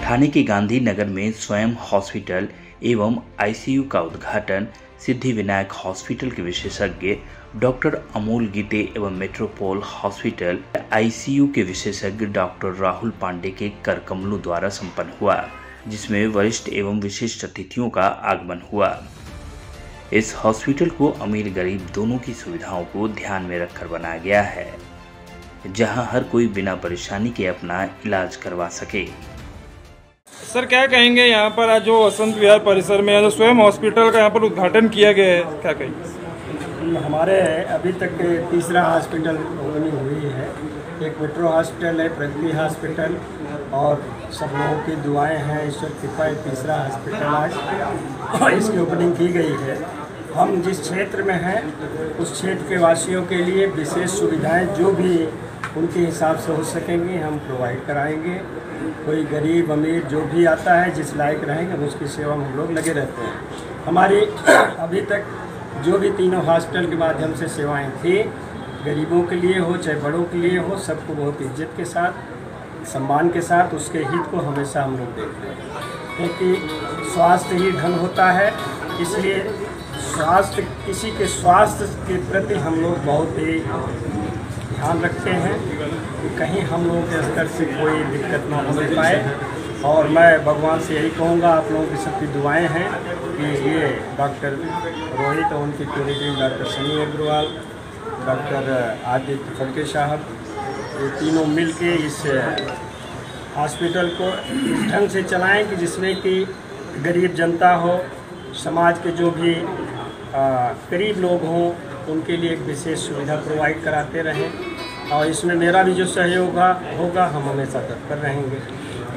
ठाणे के गांधी नगर में स्वयं हॉस्पिटल एवं आईसीयू का उद्घाटन सिद्धिविनायक हॉस्पिटल के विशेषज्ञ डॉक्टर अमोल गीते एवं मेट्रोपोल हॉस्पिटल आईसीयू के विशेषज्ञ डॉक्टर राहुल पांडे के कर कमलों द्वारा संपन्न हुआ, जिसमें वरिष्ठ एवं विशिष्ट अतिथियों का आगमन हुआ। इस हॉस्पिटल को अमीर गरीब दोनों की सुविधाओं को ध्यान में रखकर बनाया गया है, जहां हर कोई बिना परेशानी के अपना इलाज करवा सके। सर, क्या कहेंगे यहाँ पर आज जो वसंत विहार परिसर में जो स्वयं हॉस्पिटल का यहाँ पर उद्घाटन किया गया है, क्या कहेंगे? हमारे अभी तक तीसरा हॉस्पिटल ओपनिंग हुई है। एक मेट्रो हॉस्पिटल है, प्रगति हॉस्पिटल, और सब लोगों की दुआएं हैं, ईश्वर कृपा है, तीसरा हॉस्पिटल आज और इसकी ओपनिंग की गई है। हम जिस क्षेत्र में हैं उस क्षेत्र के वासियों के लिए विशेष सुविधाएं जो भी उनके हिसाब से हो सकेंगी हम प्रोवाइड कराएंगे। कोई गरीब अमीर जो भी आता है, जिस लायक रहेंगे उसकी सेवा में हम लोग लगे रहते हैं। हमारी अभी तक जो भी तीनों हॉस्पिटल के माध्यम से सेवाएं थी, गरीबों के लिए हो चाहे बड़ों के लिए हो, सबको बहुत इज्जत के साथ, सम्मान के साथ उसके हित को हमेशा हम लोग देखते हैं, क्योंकि स्वास्थ्य ही धन होता है। इसलिए स्वास्थ्य, किसी के स्वास्थ्य के प्रति हम लोग बहुत ही ध्यान रखते हैं कि कहीं हम लोगों के स्तर से कोई दिक्कत ना हो पाए। और मैं भगवान से यही कहूँगा, आप लोगों की सबकी दुआएं हैं कि ये डॉक्टर रोहित और उनकी पूरी team, doctor Sunny Agarwal, doctor Aditya Phadke साहब, ये तीनों मिल के इस हॉस्पिटल को इस ढंग से चलाएं कि जिसमें कि गरीब जनता हो, समाज के जो भी गरीब लोग हों, उनके लिए एक विशेष सुविधा प्रोवाइड कराते रहें। और इसमें मेरा भी जो सहयोग होगा हम हमेशा तत्पर रहेंगे।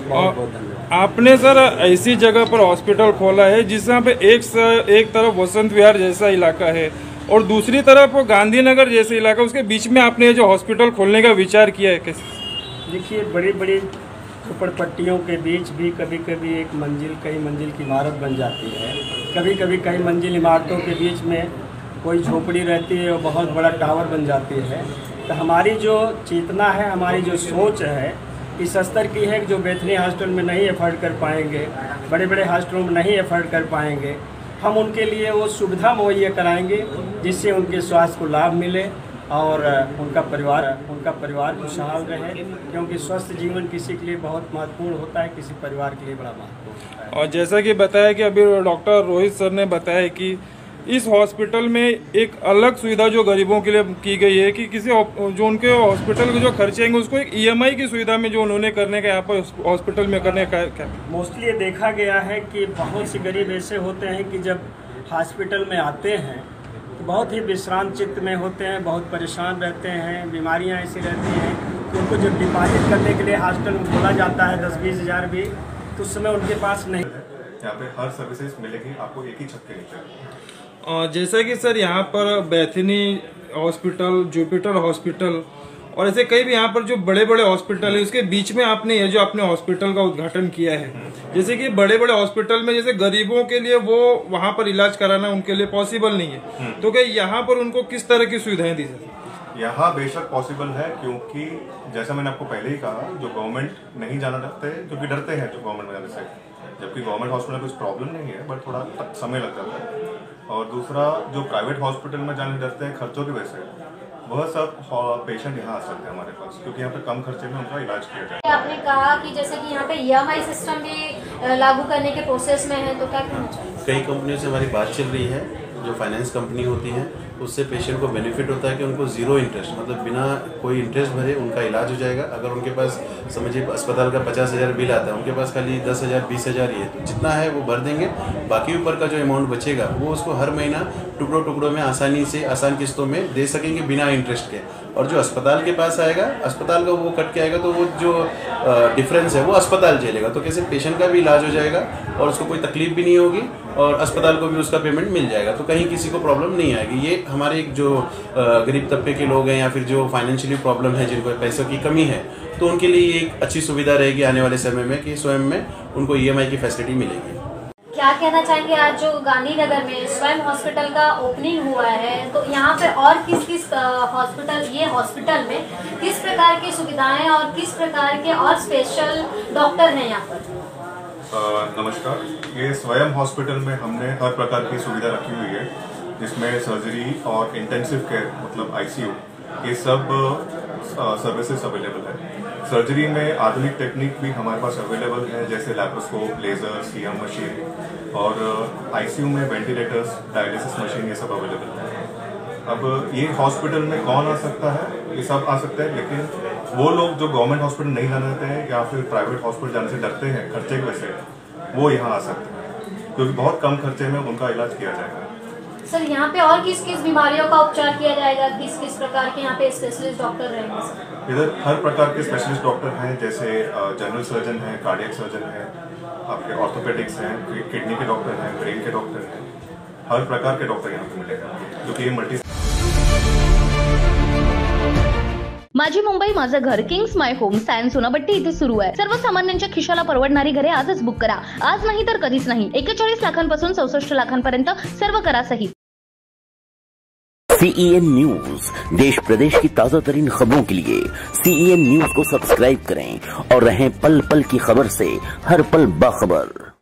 बहुत बहुत धन्यवाद। आपने सर ऐसी जगह पर हॉस्पिटल खोला है जिसमें पे एक तरफ वसंत विहार जैसा इलाका है और दूसरी तरफ गांधीनगर जैसा इलाका, उसके बीच में आपने जो हॉस्पिटल खोलने का विचार किया है कैसे? देखिए, बड़ी बड़ी झोपड़पट्टियों के बीच भी कभी कभी एक मंजिल, कई मंजिल की इमारत बन जाती है। कभी कभी कई मंजिल इमारतों के बीच में कोई झोपड़ी रहती है और बहुत बड़ा टावर बन जाती है। तो हमारी जो चेतना है, हमारी जो सोच है, इस स्तर की है कि जो बेथनी हॉस्पिटल में नहीं एफर्ड कर पाएंगे, बड़े बड़े हॉस्पिटलों में नहीं एफर्ड कर पाएंगे, हम उनके लिए वो सुविधा मुहैया कराएंगे जिससे उनके स्वास्थ्य को लाभ मिले और उनका परिवार खुशहाल रहे। क्योंकि स्वस्थ जीवन किसी के लिए बहुत महत्वपूर्ण होता है, किसी परिवार के लिए बड़ा महत्वपूर्ण होता है। और जैसा कि बताया कि अभी डॉक्टर रोहित सर ने बताया कि इस हॉस्पिटल में एक अलग सुविधा जो गरीबों के लिए की गई है कि किसी जो उनके हॉस्पिटल के जो खर्चे होंगे उसको एक ईएमआई की सुविधा में जो उन्होंने करने का यहाँ पर हॉस्पिटल में करने का क्या मोस्टली ये देखा गया है कि बहुत से गरीब ऐसे होते हैं कि जब हॉस्पिटल में आते हैं तो बहुत ही विश्रांत चित्त में होते हैं, बहुत परेशान रहते हैं, बीमारियाँ ऐसी रहती हैं कि उनको जब डिपॉजिट करने के लिए हॉस्पिटल में खोला जाता है 10-20 हज़ार भी, तो उस समय उनके पास नहीं। यहाँ पे हर सर्विसेज मिलेगी आपको एक ही छत के नीचे। जैसा कि सर यहाँ पर बेथनी हॉस्पिटल, जुपिटर हॉस्पिटल और ऐसे कई भी यहाँ पर जो बड़े बड़े हॉस्पिटल है, उसके बीच में आपने ये जो अपने हॉस्पिटल का उद्घाटन किया है, जैसे कि बड़े बड़े हॉस्पिटल में जैसे गरीबों के लिए वो वहाँ पर इलाज कराना उनके लिए पॉसिबल नहीं है, तो क्या यहाँ पर उनको किस तरह की सुविधाएं दी जाती? यहाँ बेशक पॉसिबल है, क्योंकि जैसा मैंने आपको पहले ही कहा, जो गवर्नमेंट नहीं जाना चाहते क्योंकि डरते हैं जो गवर्नमेंट में जाने से, जबकि गवर्नमेंट हॉस्पिटल में कुछ प्रॉब्लम नहीं है, बट थोड़ा समय लग जाता है। और दूसरा, जो प्राइवेट हॉस्पिटल में जाने डरते हैं खर्चों की वजह से, वह सब पेशेंट यहाँ आ सकते हैं हमारे पास, क्योंकि यहाँ पे कम खर्चे में उनका इलाज किया जाए। आपने कहा कि जैसे कि यहाँ पे ईएमआई सिस्टम भी लागू करने के प्रोसेस में है, तो क्या कहना चाहिए? कई कंपनियों से हमारी बात चल रही है, जो फाइनेंस कंपनी होती हैं, उससे पेशेंट को बेनिफिट होता है कि उनको जीरो इंटरेस्ट, मतलब बिना कोई इंटरेस्ट भरे उनका इलाज हो जाएगा। अगर उनके पास समझिए अस्पताल का 50,000 बिल आता है, उनके पास खाली 10,000 20,000 ही है, तो जितना है वो भर देंगे, बाकी ऊपर का जो अमाउंट बचेगा वो उसको हर महीना टुकड़ों में आसानी से आसान किस्तों में दे सकेंगे बिना इंटरेस्ट के। और जो अस्पताल के पास आएगा, अस्पताल का वो कट के आएगा, तो वो जो डिफरेंस है वो अस्पताल झेलेगा। तो कैसे पेशेंट का भी इलाज हो जाएगा और उसको कोई तकलीफ भी नहीं होगी और अस्पताल को भी उसका पेमेंट मिल जाएगा, तो कहीं किसी को प्रॉब्लम नहीं आएगी। ये हमारे जो गरीब तबके के लोग हैं या फिर जो फाइनेंशियली प्रॉब्लम है, जिनको पैसों की कमी है, तो उनके लिए ये एक अच्छी सुविधा रहेगी आने वाले समय में कि स्वयं में उनको ईएमआई की फैसिलिटी मिलेगी। क्या कहना चाहेंगे, आज जो गांधीनगर में स्वयं हॉस्पिटल का ओपनिंग हुआ है, तो यहाँ पे और किस हॉस्पिटल में किस प्रकार की सुविधाएं और किस प्रकार के और स्पेशल डॉक्टर हैं यहाँ पर? नमस्कार। ये स्वयं हॉस्पिटल में हमने हर प्रकार की सुविधा रखी हुई है, जिसमें सर्जरी और इंटेंसिव केयर मतलब आईसीयू ये सब सर्विसेज अवेलेबल है। सर्जरी में आधुनिक टेक्निक भी हमारे पास अवेलेबल है, जैसे लैप्रोस्कोप, लेजर, सीएम मशीन, और आईसीयू में वेंटिलेटर्स, डायलिसिस मशीन ये सब अवेलेबल है। अब ये हॉस्पिटल में कौन आ सकता है? ये सब आ सकते हैं, लेकिन वो लोग जो गवर्नमेंट हॉस्पिटल नहीं जाना चाहते हैं या फिर प्राइवेट हॉस्पिटल जाने से डरते हैं खर्चे की वजह से, वो यहाँ आ सकते हैं, क्योंकि बहुत कम खर्चे में उनका इलाज किया जाएगा। सर यहाँ पे और किस किस बीमारियों का उपचार किया जाएगा? किस किस प्रकार के यहाँ पे स्पेशलिस्ट डॉक्टर रहेंगे सर? इधर हर प्रकार के स्पेशलिस्ट डॉक्टर हैं, जैसे जनरल सर्जन है, कार्डियक सर्जन है, आपके ऑर्थोपेडिक्स हैं, किडनी के डॉक्टर हैं, ब्रेन के डॉक्टर हैं, हर प्रकार के डॉक्टर यहाँ पे मिलेगा, क्योंकि ये मल्टी। माझी मुंबई माझं घर Kings my home science Sonapatti इथे सुरू आहे। सर्वसामान्यांच्या खिशाला परवडणारी घरे आजच बुक करा। आज नाही तर कधीच नाही। 41 लाखांपासून 64 लाखांपर्यंत सर्व करा सहित। CEN न्यूज देश प्रदेश की ताजा तरीन खबरों के लिए CEN न्यूज को सब्सक्राइब करें और रहें पल पल की खबर से हर पल बाखबर।